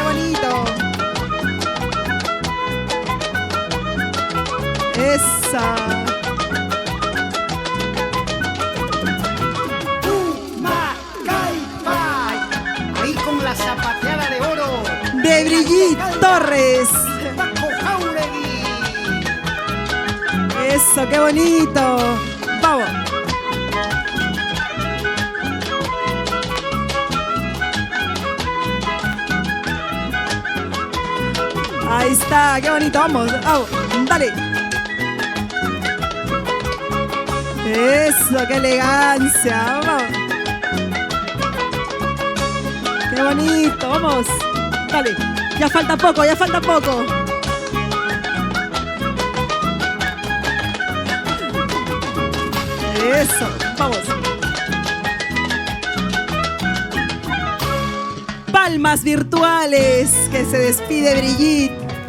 bonito. Esa. Ahí con la zapateada de oro De Brigitte Torres. Paco Jauregui. Eso, qué bonito. Vamos. Ahí está, qué bonito. Vamos, vamos, dale. Eso, qué elegancia. Vamos. Qué bonito, vamos. Dale. Ya falta poco, ya falta poco. Eso, vamos. Palmas virtuales, que se despide Brigitte.